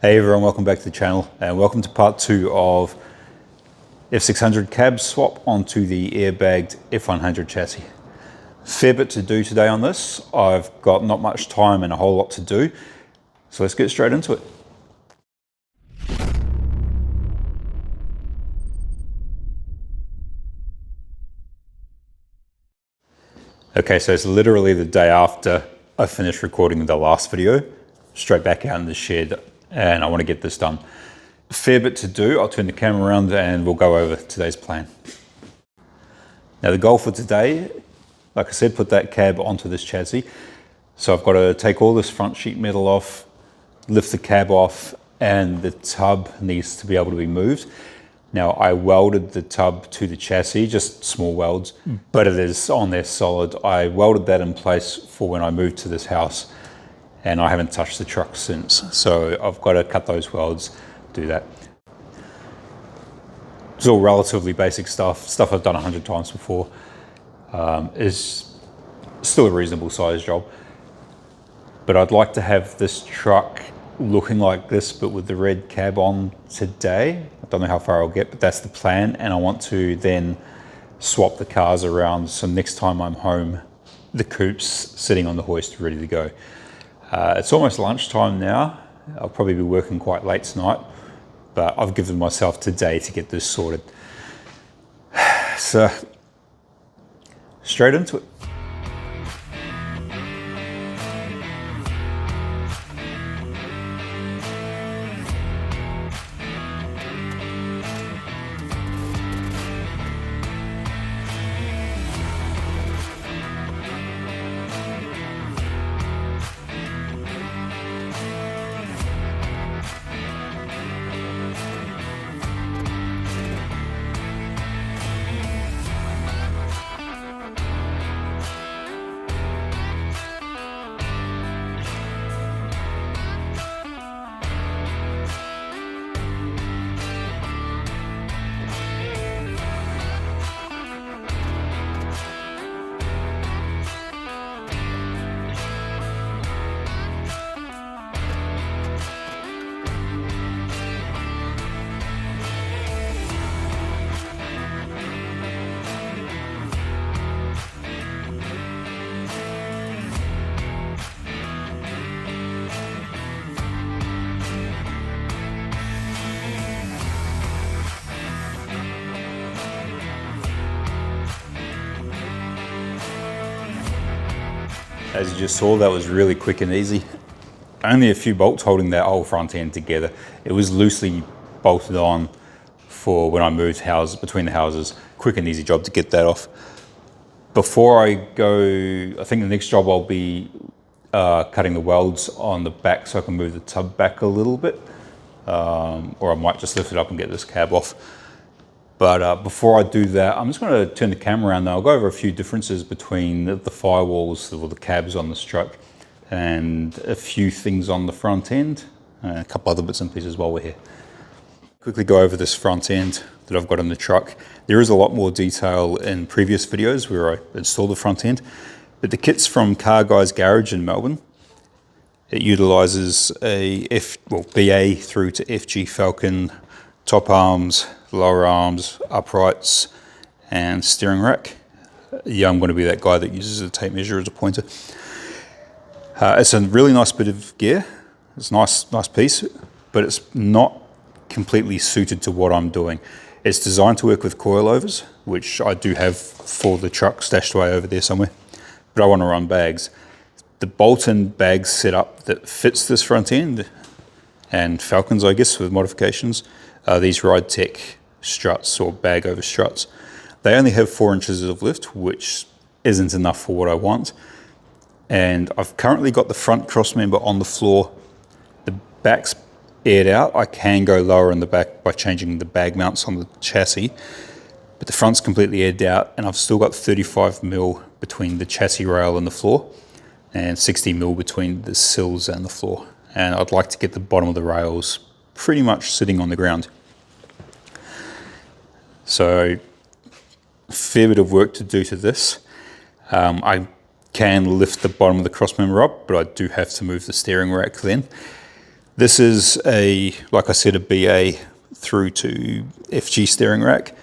Hey everyone, welcome back to the channel and welcome to part 2 of F600 cab swap onto the airbagged F100 chassis. Fair bit to do today on this. I've got not much time and a whole lot to do, so let's get straight into it. Okay, so it's literally the day after I finished recording the last video, straight back out in the shed, and I want to get this done. Fair bit to do. I'll turn the camera around and we'll go over today's plan. Now the goal for today, like I said, put that cab onto this chassis. So I've got to take all this front sheet metal off, lift the cab off, and the tub needs to be able to be moved. Now I welded the tub to the chassis, just small welds, but it is on there solid. I welded that in place for when I moved to this house, and I haven't touched the truck since. So I've got to cut those welds, do that. It's all relatively basic stuff I've done 100 times before. Is still a reasonable size job. But I'd like to have this truck looking like this, but with the red cab on today. I don't know how far I'll get, but that's the plan. And I want to then swap the cars around. So next time I'm home, the coupe's sitting on the hoist ready to go. It's almost lunchtime now. I'll probably be working quite late tonight, but I've given myself today to get this sorted. So, straight into it. As you just saw, that was really quick and easy. Only a few bolts holding that whole front end together. It was loosely bolted on for when I moved houses between the houses. Quick and easy job to get that off. Before I go, I think the next job I'll be cutting the welds on the back so I can move the tub back a little bit. Or I might just lift it up and get this cab off. But before I do that, I'm just going to turn the camera around now. I'll go over a few differences between the firewalls or the cabs on this truck and a few things on the front end, and a couple other bits and pieces while we're here. Quickly go over this front end that I've got in the truck. There is a lot more detail in previous videos where I installed the front end, but the kit's from Car Guy's Garage in Melbourne. It utilises a BA through to FG Falcon top arms, lower arms, uprights, and steering rack. Yeah, I'm going to be that guy that uses a tape measure as a pointer. It's a really nice bit of gear. It's a nice piece, but it's not completely suited to what I'm doing. It's designed to work with coilovers, which I do have for the truck stashed away over there somewhere, but I want to run bags. The bolt-in bag setup that fits this front end, and Falcons, I guess, with modifications, these Ride Tech struts or bag over struts. They only have 4 inches of lift, which isn't enough for what I want. And I've currently got the front cross member on the floor. The back's aired out. I can go lower in the back by changing the bag mounts on the chassis, but the front's completely aired out, and I've still got 35mm between the chassis rail and the floor, and 60mm between the sills and the floor. And I'd like to get the bottom of the rails pretty much sitting on the ground. So, a fair bit of work to do to this. I can lift the bottom of the crossmember up, but I do have to move the steering rack then. This is like I said, a BA through to FG steering rack.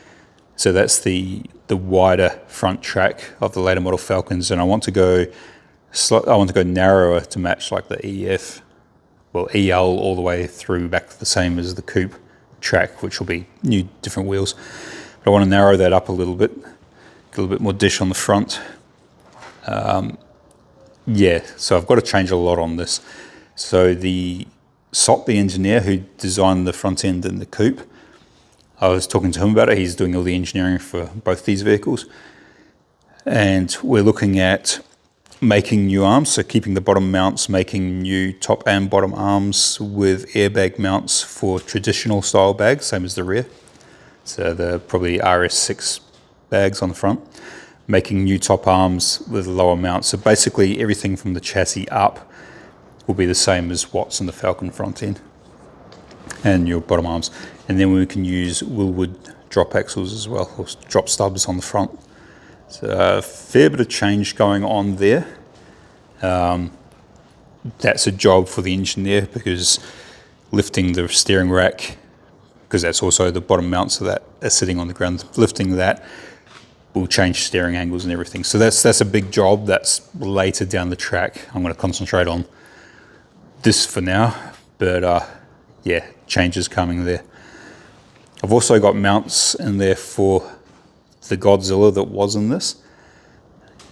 So that's the wider front track of the later model Falcons, and I want to go narrower to match like the EF, well, EL all the way through back to the same as the coupe track, which will be new different wheels. But I want to narrow that up a little bit, get a little bit more dish on the front. Yeah, so I've got to change a lot on this. So the engineer who designed the front end and the coupe, I was talking to him about it. He's doing all the engineering for both these vehicles. And we're looking at making new arms, so keeping the bottom mounts, making new top and bottom arms with airbag mounts for traditional style bags, same as the rear. So the probably RS6 bags on the front. Making new top arms with lower mounts. So basically everything from the chassis up will be the same as what's in the Falcon front end and your bottom arms. And then we can use Willwood drop axles as well, or drop stubs on the front. So a fair bit of change going on there. That's a job for the engineer, because lifting the steering rack, because that's also the bottom mounts of that are sitting on the ground, lifting that will change steering angles and everything. So that's a big job. That's later down the track. I'm going to concentrate on this for now, but yeah, changes coming there. I've also got mounts in there for the Godzilla that was in this,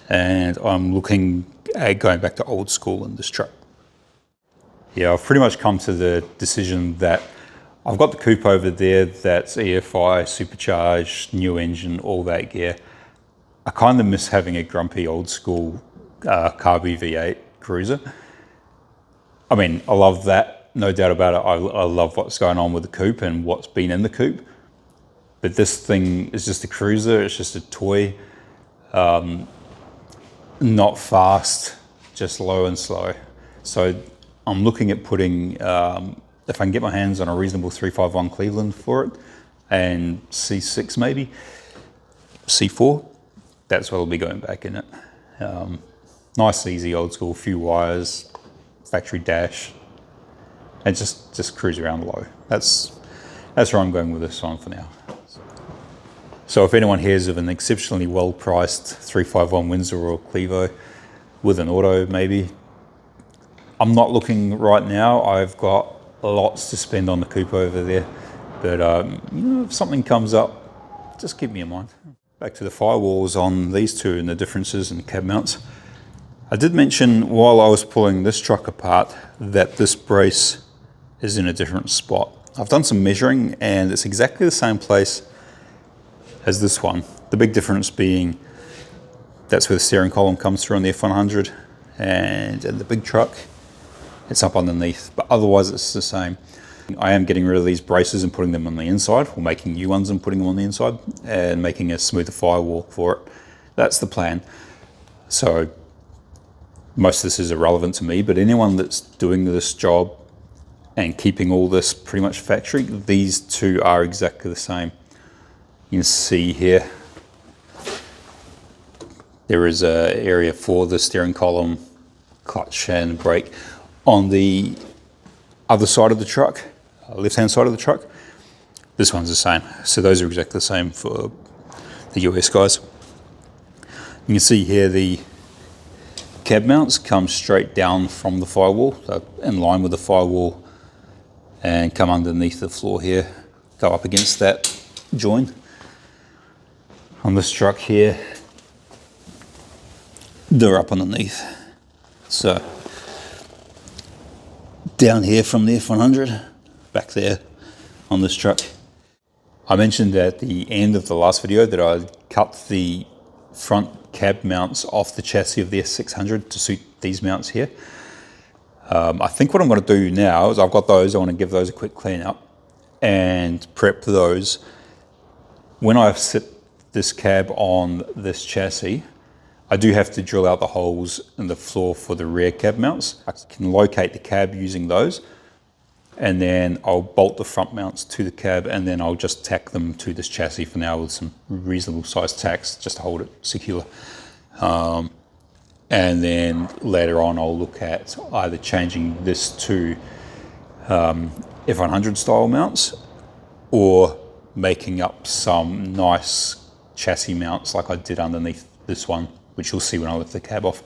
and I'm looking at going back to old school in this truck. Yeah, I've pretty much come to the decision that I've got the coupe over there, that's EFI, supercharged, new engine, all that gear. I kind of miss having a grumpy old school carby V8 cruiser. I mean, I love that, no doubt about it. I love what's going on with the coupe and what's been in the coupe. But this thing is just a cruiser, it's just a toy. Not fast, just low and slow. So I'm looking at putting, if I can get my hands on a reasonable 351 Cleveland for it, and C6 maybe, C4, that's what I'll be going back in it. Nice, easy, old school, few wires, factory dash, and just cruise around low. That's where I'm going with this one for now. So if anyone hears of an exceptionally well-priced 351 Windsor or Clevo with an auto maybe, I'm not looking right now. I've got lots to spend on the coupe over there, but you know, if something comes up, just keep me in mind. Back to the firewalls on these two and the differences in cab mounts. I did mention while I was pulling this truck apart that this brace is in a different spot. I've done some measuring and it's exactly the same place as this one. The big difference being that's where the steering column comes through on the F100, and in the big truck it's up underneath, but otherwise it's the same. I am getting rid of these braces and putting them on the inside, or making new ones and putting them on the inside, and making a smoother firewall for it. That's the plan. So most of this is irrelevant to me, but anyone that's doing this job and keeping all this pretty much factory, these two are exactly the same. You can see here, there is an area for the steering column, clutch and brake. On the other side of the truck, left-hand side of the truck, this one's the same. So those are exactly the same for the US guys. You can see here the cab mounts come straight down from the firewall, so in line with the firewall, and come underneath the floor here, go up against that joint. On this truck here, they're up underneath. So down here from the F100, back there on this truck. I mentioned at the end of the last video that I cut the front cab mounts off the chassis of the F600 to suit these mounts here. I think what I'm going to do now is I've got those, I want to give those a quick clean up and prep those. When I sit this cab on this chassis, I do have to drill out the holes in the floor for the rear cab mounts. I can locate the cab using those, and then I'll bolt the front mounts to the cab, and then I'll just tack them to this chassis for now with some reasonable sized tacks just to hold it secure. And then later on I'll look at either changing this to F100 style mounts, or making up some nice chassis mounts like I did underneath this one, which you'll see when I lift the cab off.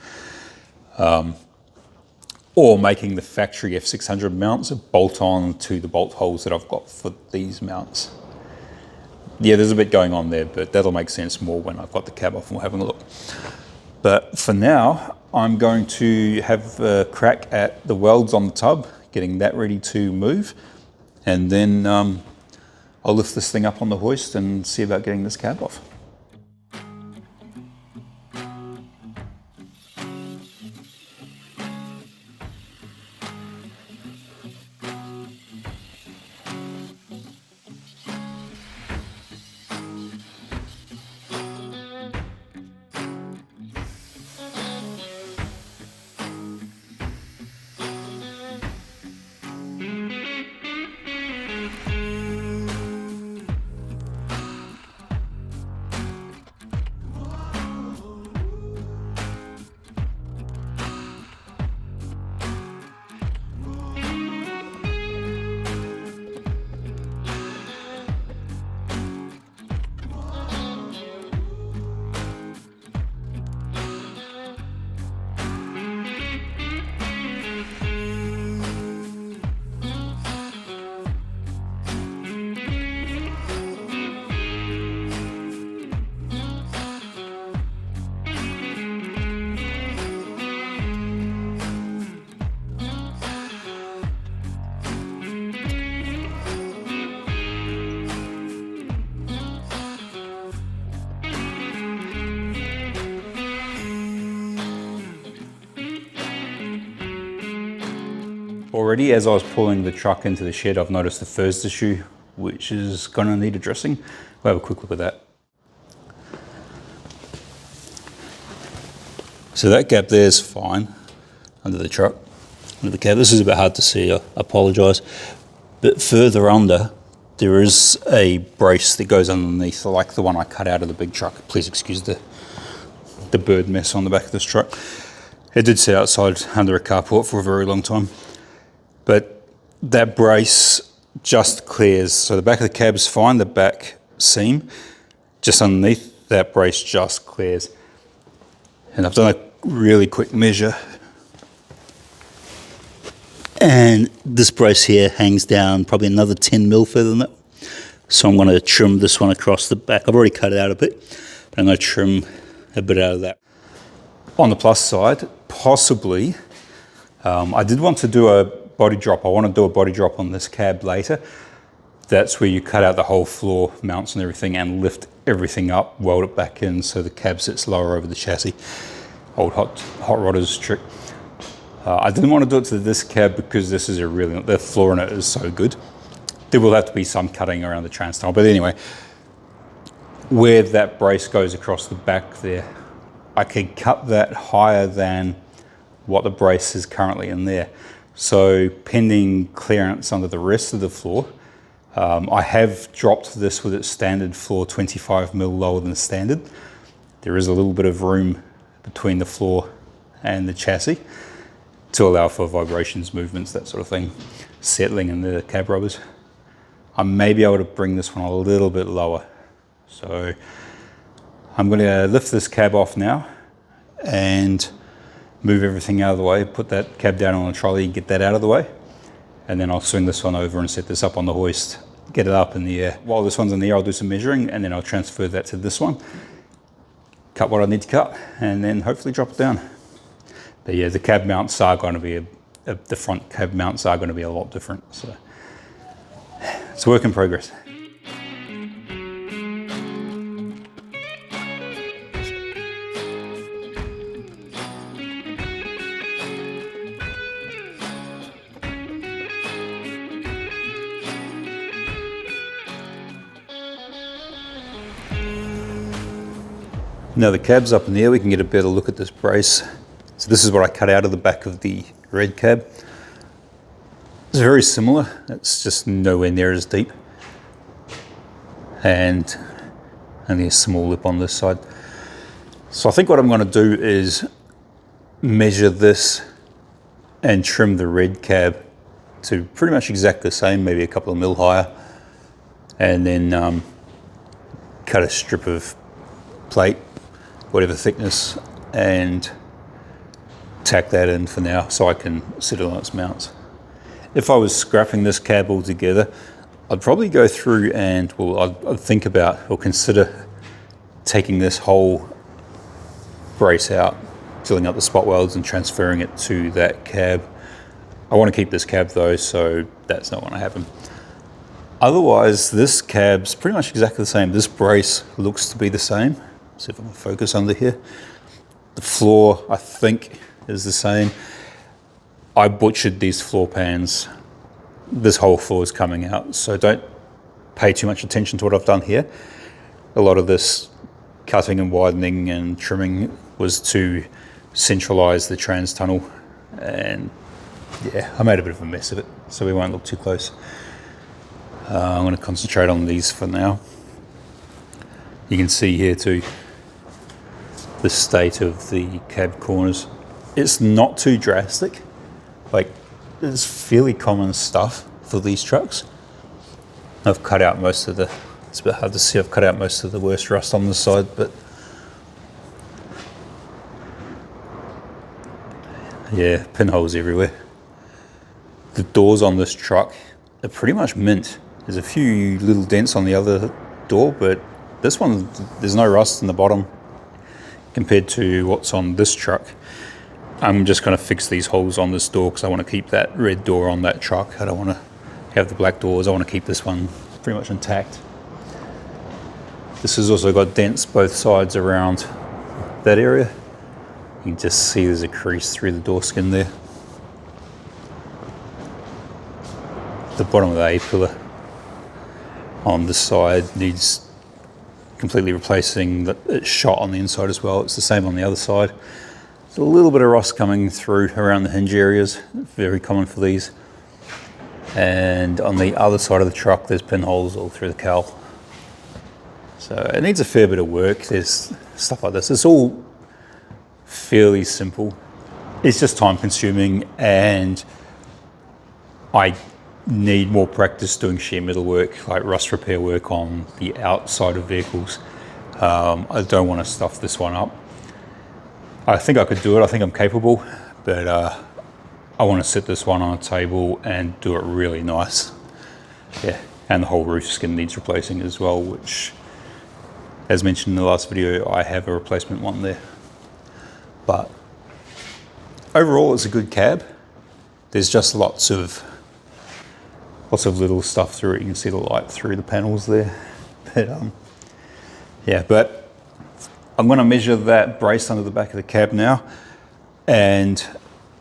Or making the factory F600 mounts bolt on to the bolt holes that I've got for these mounts. Yeah, there's a bit going on there, but that'll make sense more when I've got the cab off and we're having a look. But for now, I'm going to have a crack at the welds on the tub, getting that ready to move. And then I'll lift this thing up on the hoist and see about getting this cab off. Already, as I was pulling the truck into the shed, I've noticed the first issue, which is going to need addressing. We'll have a quick look at that. So that gap there is fine under the truck, under the cab. This is a bit hard to see, I apologise. But further under, there is a brace that goes underneath, like the one I cut out of the big truck. Please excuse the bird mess on the back of this truck. It did sit outside under a carport for a very long time. But that brace just clears. So the back of the cab is fine, the back seam, just underneath that brace just clears. And I've done a really quick measure. And this brace here hangs down probably another 10 mil further than that. So I'm going to trim this one across the back. I've already cut it out a bit, but I'm going to trim a bit out of that. On the plus side, possibly, I did want to do a body drop. I want to do a body drop on this cab later. That's where you cut out the whole floor mounts and everything and lift everything up, weld it back in so the cab sits lower over the chassis. Old hot rodders trick. I didn't want to do it to this cab because this is the floor in it is so good. There will have to be some cutting around the trans tunnel, but anyway, where that brace goes across the back there, I could cut that higher than what the brace is currently in there. So pending clearance under the rest of the floor, I have dropped this with its standard floor 25 mil lower than standard. There is a little bit of room between the floor and the chassis to allow for vibrations, movements, that sort of thing, settling in the cab rubbers. I may be able to bring this one a little bit lower. So I'm going to lift this cab off now and move everything out of the way, put that cab down on a trolley, get that out of the way, and then I'll swing this one over and set this up on the hoist, get it up in the air. While this one's in the air, I'll do some measuring, and then I'll transfer that to this one, cut what I need to cut, and then hopefully drop it down. But yeah, the cab mounts are going to be, the front cab mounts are going to be a lot different, so it's a work in progress. Now the cab's up in the air, we can get a better look at this brace. So this is what I cut out of the back of the red cab. It's very similar, it's just nowhere near as deep. And only a small lip on this side. So I think what I'm going to do is measure this and trim the red cab to pretty much exactly the same, maybe a couple of mil higher, and then cut a strip of plate, whatever thickness, and tack that in for now so I can sit it on its mounts. If I was scrapping this cab altogether, I'd probably go through and, well, I'd think about or consider taking this whole brace out, filling up the spot welds and transferring it to that cab. I want to keep this cab though, so that's not going to happen. Otherwise, this cab's pretty much exactly the same. This brace looks to be the same. See if I can focus under here. The floor, I think, is the same. I butchered these floor pans. This whole floor is coming out, so don't pay too much attention to what I've done here. A lot of this cutting and widening and trimming was to centralize the trans tunnel, and yeah, I made a bit of a mess of it, so we won't look too close. I'm going to concentrate on these for now. You can see here too the state of the cab corners. It's not too drastic. Like, it's fairly common stuff for these trucks. I've cut out most of the, it's a bit hard to see, I've cut out most of the worst rust on the side, but yeah, pinholes everywhere. The doors on this truck are pretty much mint. There's a few little dents on the other door, but this one, there's no rust in the bottom compared to what's on this truck. I'm just going to fix these holes on this door because I want to keep that red door on that truck. I don't want to have the black doors. I want to keep this one pretty much intact. This has also got dents both sides around that area. You can just see there's a crease through the door skin there. The bottom of the A-pillar on this side needs completely replacing. It's shot on the inside as well. It's the same on the other side. There's a little bit of rust coming through around the hinge areas, very common for these. And on the other side of the truck, there's pinholes all through the cowl. So it needs a fair bit of work. There's stuff like this. It's all fairly simple. It's just time consuming, and I need more practice doing shear metal work, like rust repair work on the outside of vehicles. I don't want to stuff this one up. I think I could do it. I think I'm capable, but I want to sit this one on a table and do it really nice. Yeah, and the whole roof skin needs replacing as well, which, as mentioned in the last video, I have a replacement one there. But overall, it's a good cab. There's just lots of little stuff through it. You can see the light through the panels there. But yeah, but I'm going to measure that brace under the back of the cab now, and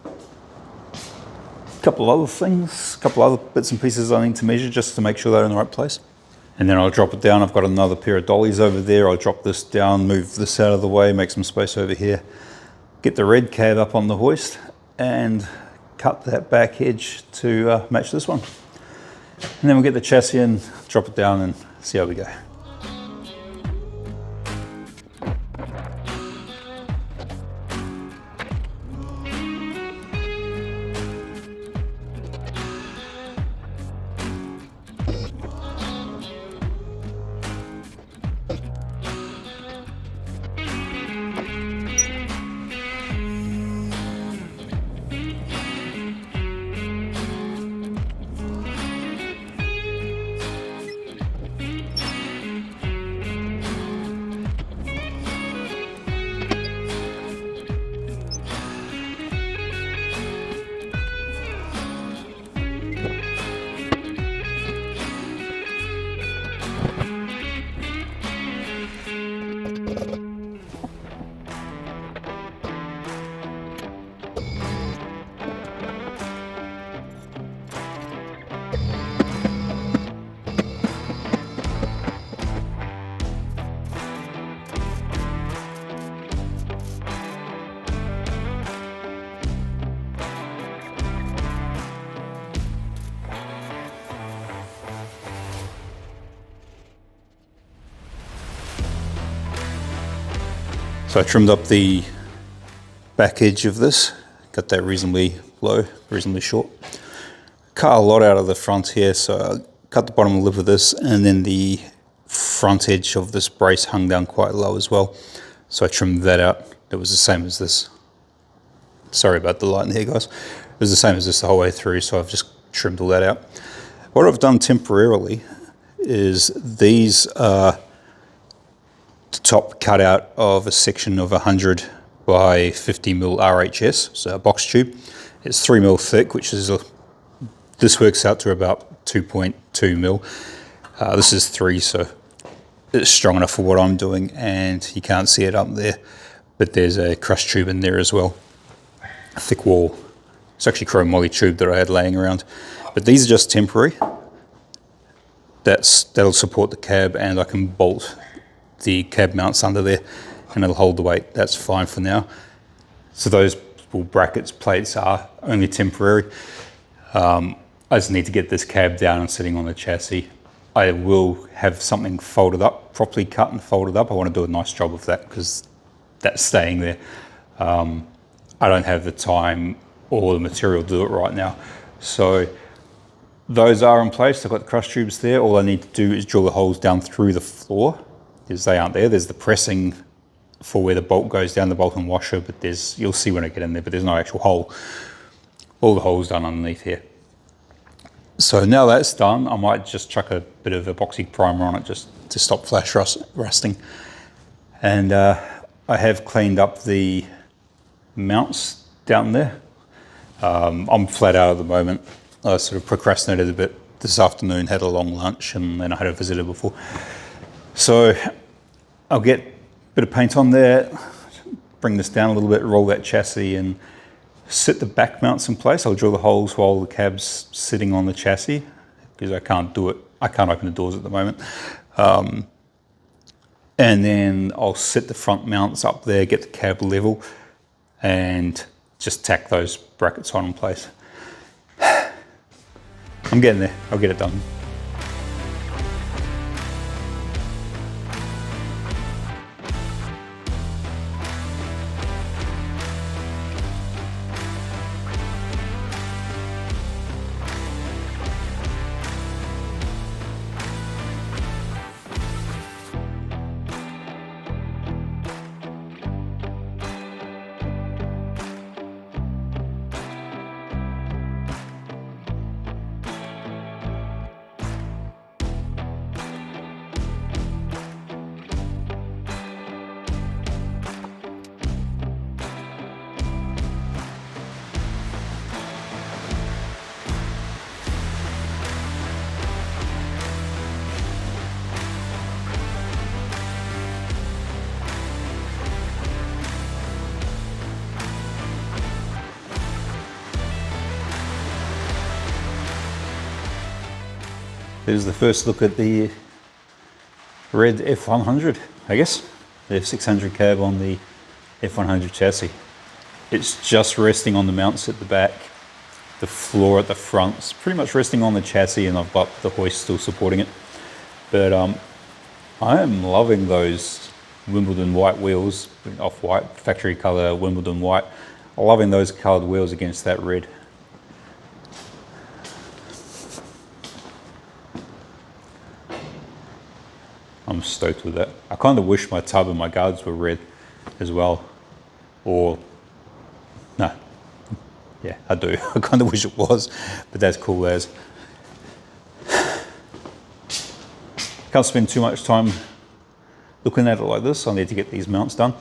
a couple of other things, a couple of other bits and pieces I need to measure just to make sure they're in the right place. And then I'll drop it down. I've got another pair of dollies over there. I'll drop this down, move this out of the way, make some space over here, get the red cab up on the hoist, and cut that back edge to match this one. And then we'll get the chassis in, drop it down, and see how we go. So I trimmed up the back edge of this, got that reasonably low, reasonably short. cut a lot out of the front here, so I cut the bottom lip of this, and then the front edge of this brace hung down quite low as well, so I trimmed that out. It was the same as this. Sorry about the light in here, guys. It was the same as this the whole way through, so I've just trimmed all that out. What I've done temporarily is these are the top cutout of a section of 100 by 50 mil RHS, so a box tube. It's 3 mil thick, which is this works out to about 2.2 mil. This is 3, so it's strong enough for what I'm doing, and you can't see it up there, but there's a crush tube in there as well. A thick wall. It's actually chrome moly tube that I had laying around, but these are just temporary. That'll support the cab, and I can bolt the cab mounts under there and it'll hold the weight. That's fine for now. So those brackets, plates are only temporary. I just need to get this cab down and sitting on the chassis. I will have something folded up, properly cut and folded up. I want to do a nice job of that because that's staying there. I don't have the time or the material to do it right now. So those are in place. I've got the crush tubes there. All I need to do is drill the holes down through the floor because they aren't there. There's the pressing for where the bolt goes down, the bolt and washer, but you'll see when I get in there, but there's no actual hole. All the holes done underneath here. So now that's done, I might just chuck a bit of epoxy primer on it just to stop flash rusting. And I have cleaned up the mounts down there. I'm flat out at the moment. I sort of procrastinated a bit this afternoon, had a long lunch, and then I had a visitor before. So I'll get a bit of paint on there, bring this down a little bit, roll that chassis and sit the back mounts in place. I'll drill the holes while the cab's sitting on the chassis because I can't do it. I can't open the doors at the moment. And then I'll sit the front mounts up there, get the cab level, and just tack those brackets on in place. I'm getting there. I'll get it done. There's the first look at the red F100, I guess. The F600 cab on the F100 chassis. It's just resting on the mounts at the back. The floor at the front's pretty much resting on the chassis, and I've got the hoist still supporting it. But I am loving those Wimbledon white wheels, off-white, factory color Wimbledon white. I'm loving those colored wheels against that red. I'm stoked with that. I kind of wish my tub and my guards were red as well. Or, no, yeah, I do. I kind of wish it was, but that's cool as. Can't spend too much time looking at it like this. I need to get these mounts done.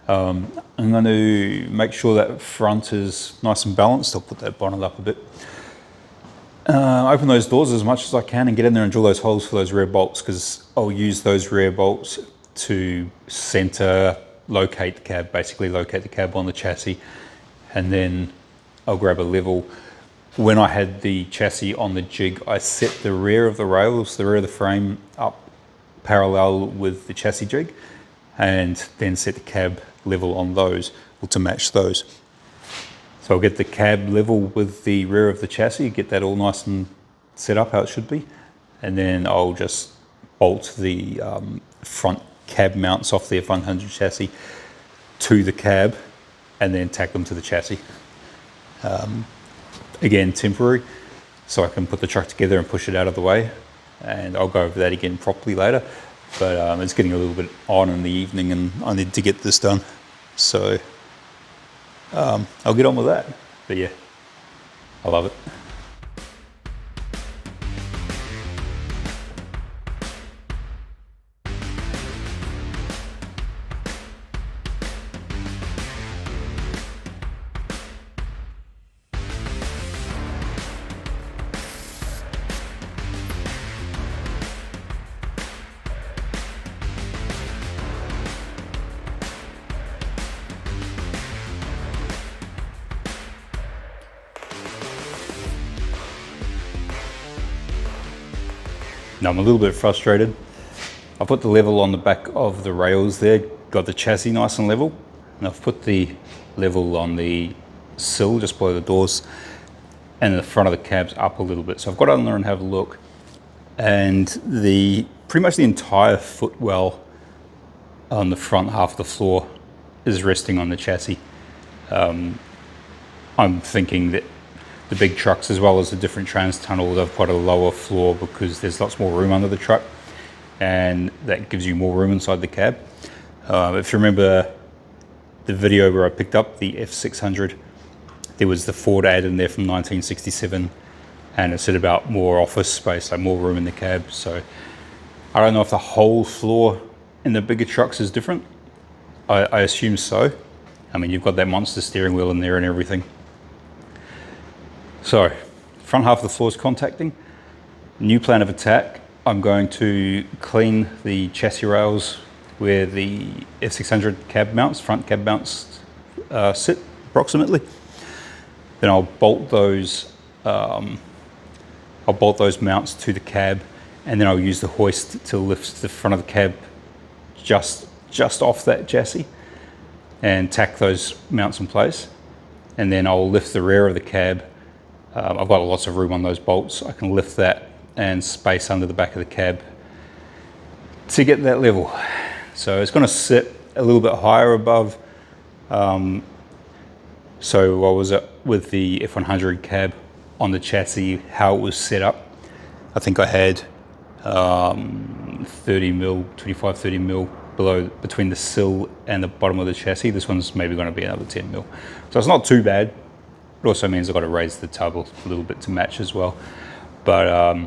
I'm going to make sure that front is nice and balanced. I'll put that bonnet up a bit. Open those doors as much as I can and get in there and drill those holes for those rear bolts, because I'll use those rear bolts to center, locate the cab, basically locate the cab on the chassis, and then I'll grab a level. When I had the chassis on the jig, I set the rear of the rails, the rear of the frame up parallel with the chassis jig, and then set the cab level on those to match those. So I'll get the cab level with the rear of the chassis, get that all nice and set up how it should be. And then I'll just bolt the front cab mounts off the F100 chassis to the cab and then tack them to the chassis. Again, temporary. so I can put the truck together and push it out of the way. And I'll go over that again properly later. But it's getting a little bit on in the evening and I need to get this done. So I'll get on with that. But yeah, I love it. Now I'm a little bit frustrated. I put the level on the back of the rails there, got the chassis nice and level, and I've put the level on the sill just below the doors, and the front of the cab's up a little bit. So I've got on there and have a look, and pretty much the entire footwell on the front half of the floor is resting on the chassis. I'm thinking that the big trucks, as well as the different trans tunnel, they've got a lower floor because there's lots more room under the truck, and that gives you more room inside the cab. If you remember the video where I picked up the F600, there was the Ford ad in there from 1967, and it said about more office space, like more room in the cab. So I don't know if the whole floor in the bigger trucks is different. I assume so. I mean, you've got that monster steering wheel in there and everything. So, front half of the floor is contacting. New plan of attack, I'm going to clean the chassis rails where the F600 cab mounts, front cab mounts sit approximately. Then I'll bolt those mounts to the cab, and then I'll use the hoist to lift the front of the cab just off that chassis and tack those mounts in place. And then I'll lift the rear of the cab. I've got lots of room on those bolts. I can lift that and space under the back of the cab to get that level. So it's going to sit a little bit higher above. So I was with the F100 cab on the chassis, how it was set up. I think I had 30 mil, 25, 30 mil below between the sill and the bottom of the chassis. This one's maybe going to be another 10 mil. So it's not too bad. It also means I've got to raise the tub a little bit to match as well. But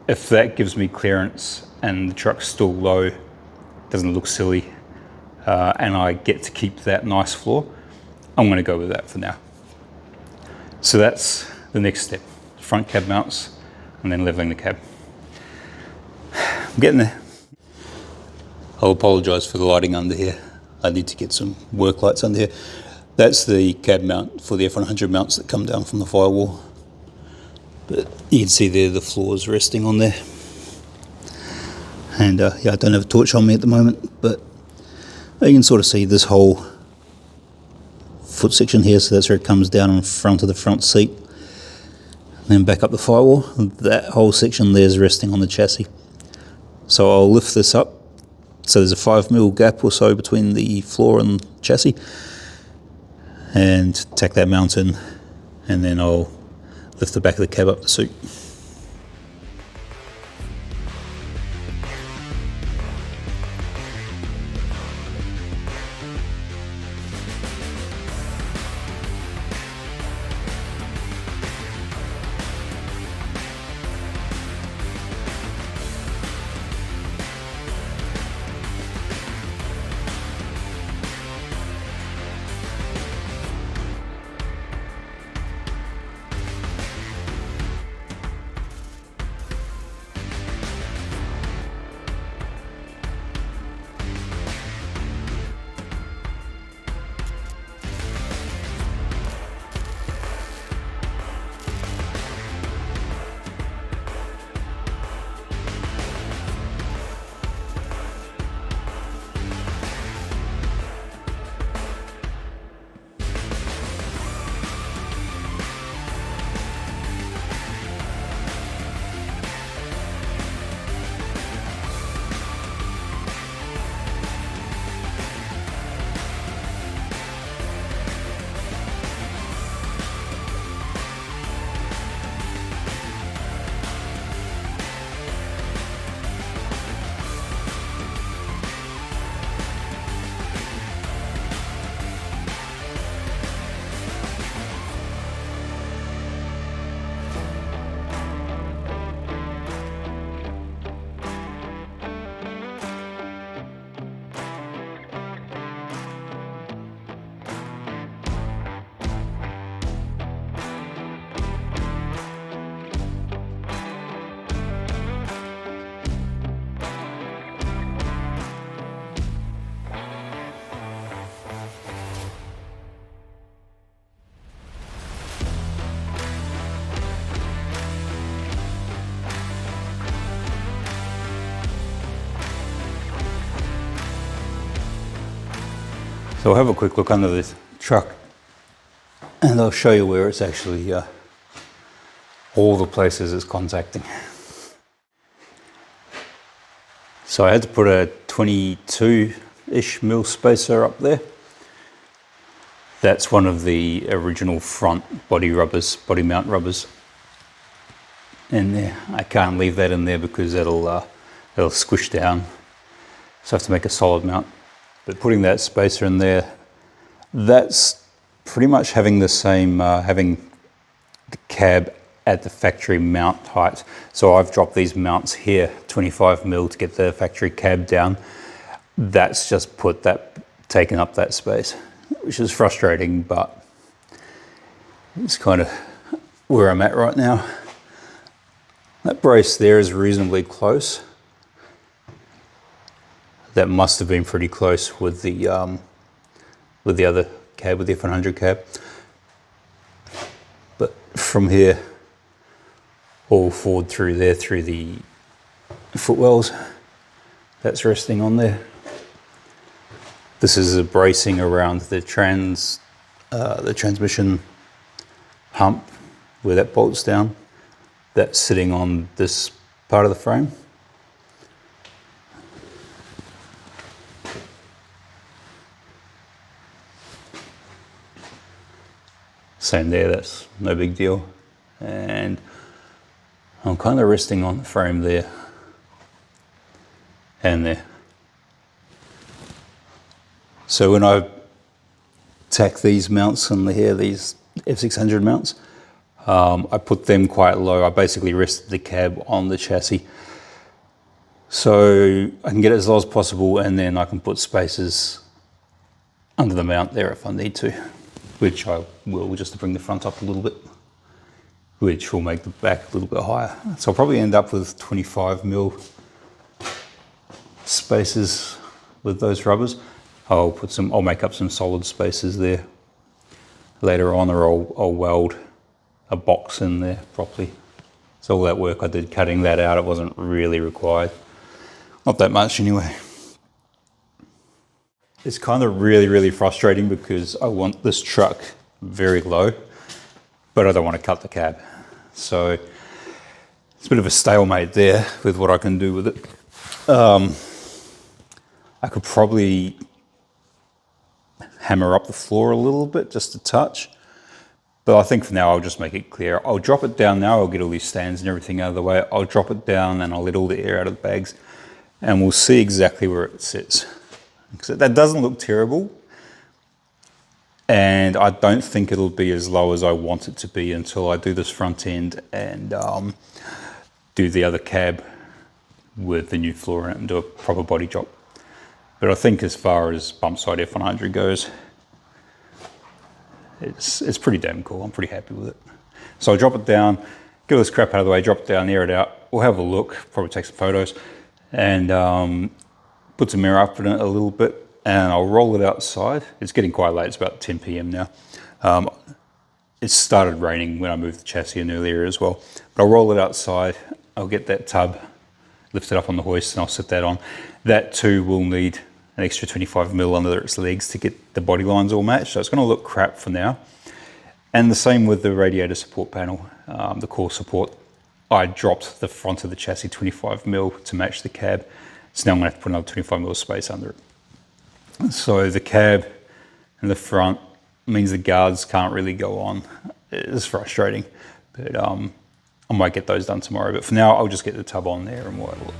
if that gives me clearance and the truck's still low, doesn't look silly, and I get to keep that nice floor, I'm going to go with that for now. So that's the next step. Front cab mounts and then leveling the cab. I'm getting there. I'll apologise for the lighting under here. I need to get some work lights under here. That's the cab mount for the F100 mounts that come down from the firewall. But you can see there the floor is resting on there. And yeah, I don't have a torch on me at the moment, but you can sort of see this whole foot section here. So that's where it comes down in front of the front seat. And then back up the firewall. That whole section there is resting on the chassis. So I'll lift this up. So there's a 5 mil gap or so between the floor and chassis. And tack that mount in, and then I'll lift the back of the cab up to suit. So we'll have a quick look under this truck and I'll show you where it's actually all the places it's contacting. So I had to put a 22-ish mil spacer up there. That's one of the original front body rubbers, body mount rubbers in there. I can't leave that in there because it'll squish down. So I have to make a solid mount. But putting that spacer in there, that's pretty much having the same, having the cab at the factory mount height. So I've dropped these mounts here, 25 mil to get the factory cab down. That's just taken up that space, which is frustrating, but it's kind of where I'm at right now. That brace there is reasonably close. That must have been pretty close with the other cab, with the F100 cab. But from here, all forward through there, through the footwells, that's resting on there. This is a bracing around the transmission hump where that bolts down. That's sitting on this part of the frame. Same there, that's no big deal. And I'm kind of resting on the frame there and there. So when I tack these mounts on the here, these F600 mounts, I put them quite low. I basically rested the cab on the chassis so I can get it as low as possible, and then I can put spacers under the mount there if I need to, which I will, just to bring the front up a little bit, which will make the back a little bit higher. So I'll probably end up with 25 mil spacers with those rubbers. I'll make up some solid spacers there later on, or I'll weld a box in there properly. So all that work I did cutting that out, it wasn't really required. Not that much anyway. It's kind of really frustrating because I want this truck very low, but I don't want to cut the cab. So it's a bit of a stalemate there with what I can do with it. I could probably hammer up the floor a little bit, just a touch. But I think for now, I'll just make it clear. I'll drop it down now. I'll get all these stands and everything out of the way. I'll drop it down and I'll let all the air out of the bags, and we'll see exactly where it sits. So that doesn't look terrible. And I don't think it'll be as low as I want it to be until I do this front end and do the other cab with the new floor in it and do a proper body job. But I think as far as Bumpside F100 goes, it's pretty damn cool. I'm pretty happy with it. So I'll drop it down, get all this crap out of the way, drop it down, air it out. We'll have a look, probably take some photos, and put some air up in it a little bit, and I'll roll it outside. It's getting quite late, it's about 10 PM now. It started raining when I moved the chassis in earlier as well. But I'll roll it outside, I'll get that tub, lift it up on the hoist, and I'll set that on. That too will need an extra 25 mil under its legs to get the body lines all matched. So it's gonna look crap for now. And the same with the radiator support panel, the core support. I dropped the front of the chassis 25 mil to match the cab. So now I'm gonna have to put another 25 mil space under it. So the cab and the front means the guards can't really go on. It's frustrating, but I might get those done tomorrow. But for now, I'll just get the tub on there and we'll have a look.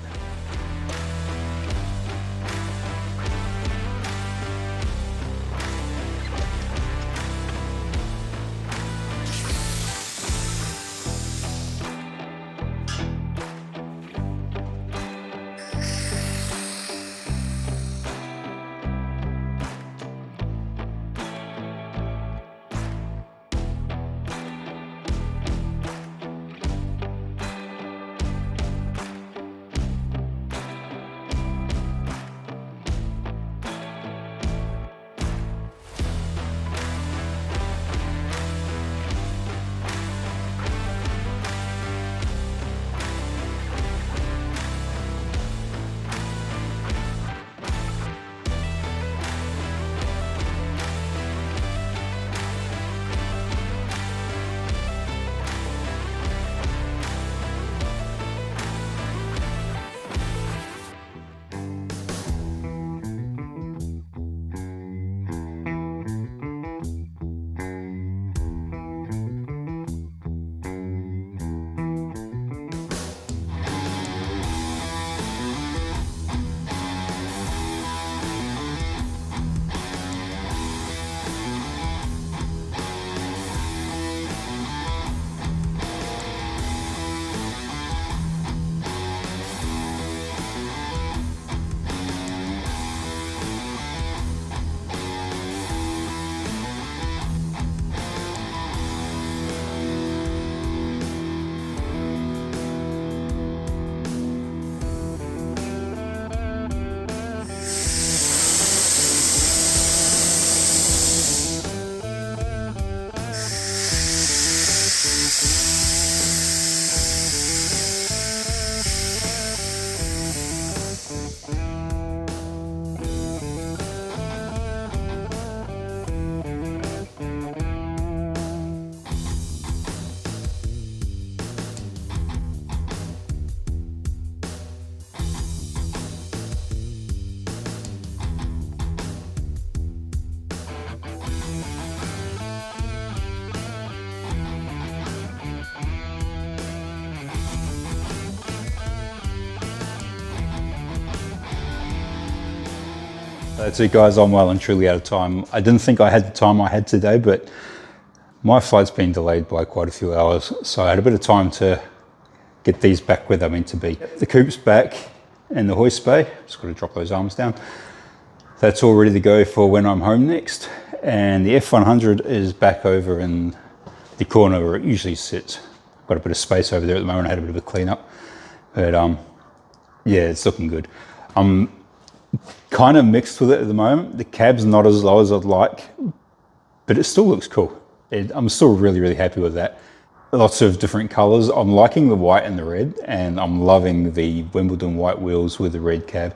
That's it guys, I'm well and truly out of time. I didn't think I had the time I had today, but my flight's been delayed by quite a few hours, so I had a bit of time to get these back where they're meant to be. The coupe's back in the hoist bay, just got to drop those arms down. That's all ready to go for when I'm home next. And the F100 is back over in the corner where it usually sits. Got a bit of space over there at the moment, I had a bit of a clean up. But yeah, it's looking good. I'm kind of mixed with it at the moment. The cab's not as low as I'd like, but it still looks cool. I'm still really, really happy with that. Lots of different colors. I'm liking the white and the red, and I'm loving the Wimbledon white wheels with the red cab.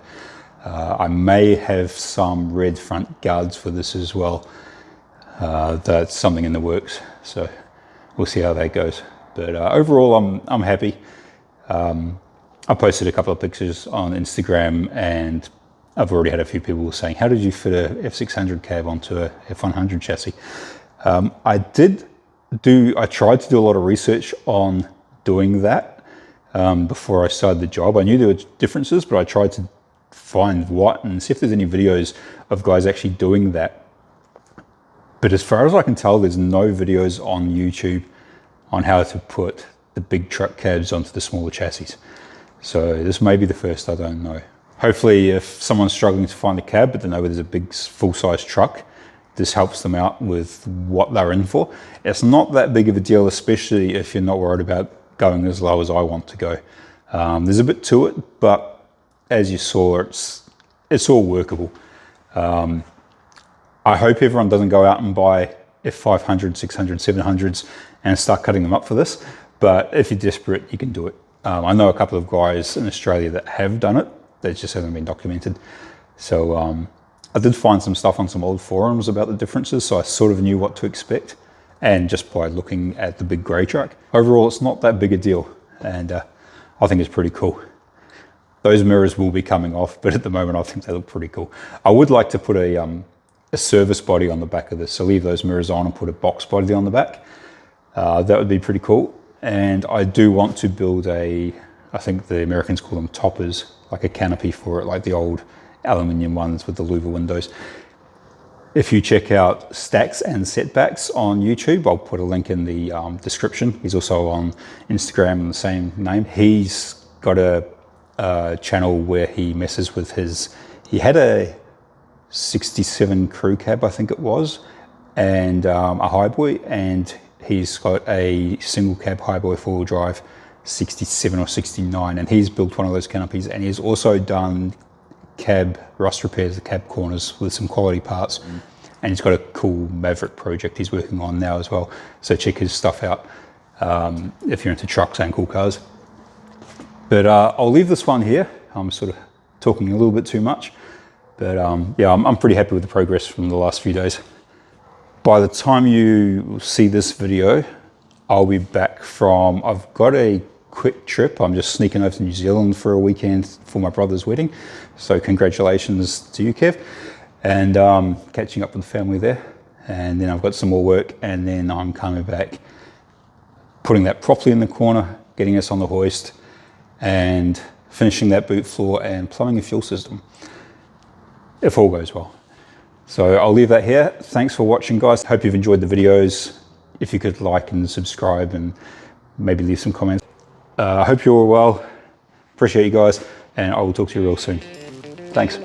I may have some red front guards for this as well. That's something in the works, so we'll see how that goes. But overall, I'm happy. I posted a couple of pictures on Instagram, and I've already had a few people saying, how did you fit a F600 cab onto a F100 chassis? I tried to do a lot of research on doing that before I started the job. I knew there were differences, but I tried to find what and see if there's any videos of guys actually doing that. But as far as I can tell, there's no videos on YouTube on how to put the big truck cabs onto the smaller chassis. So this may be the first, I don't know. Hopefully if someone's struggling to find a cab, but they know there's a big full-size truck, this helps them out with what they're in for. It's not that big of a deal, especially if you're not worried about going as low as I want to go. There's a bit to it, but as you saw, it's all workable. I hope everyone doesn't go out and buy F500, 600, 700s and start cutting them up for this. But if you're desperate, you can do it. I know a couple of guys in Australia that have done it. They just haven't been documented. So I did find some stuff on some old forums about the differences, so I sort of knew what to expect. And just by looking at the big grey truck, overall, it's not that big a deal. And I think it's pretty cool. Those mirrors will be coming off, but at the moment, I think they look pretty cool. I would like to put a service body on the back of this. So leave those mirrors on and put a box body on the back. That would be pretty cool. And I do want to build I think the Americans call them toppers, like a canopy for it, like the old aluminium ones with the louver windows. If you check out Stacks and Setbacks on YouTube, I'll put a link in the description. He's also on Instagram in the same name. He's got a channel where he messes with he had a 67 crew cab, I think it was, and a highboy, and he's got a single cab highboy 4-wheel drive 67 or 69, and he's built one of those canopies, and he's also done cab rust repairs, the cab corners with some quality parts. And he's got a cool Maverick project he's working on now as well, so check his stuff out if you're into trucks and cool cars. But I'll leave this one here. I'm sort of talking a little bit too much, but yeah, I'm pretty happy with the progress from the last few days. By the time you see this video, I'll be back from, I've got a quick trip. I'm just sneaking over to New Zealand for a weekend for my brother's wedding. So congratulations to you, Kev. And catching up with the family there. And then I've got some more work, and then I'm coming back, putting that properly in the corner, getting us on the hoist, and finishing that boot floor and plumbing a fuel system, if all goes well. So I'll leave that here. Thanks for watching, guys. Hope you've enjoyed the videos. If you could like and subscribe and maybe leave some comments. I hope you're all well. Appreciate you guys, and I will talk to you real soon. Thanks.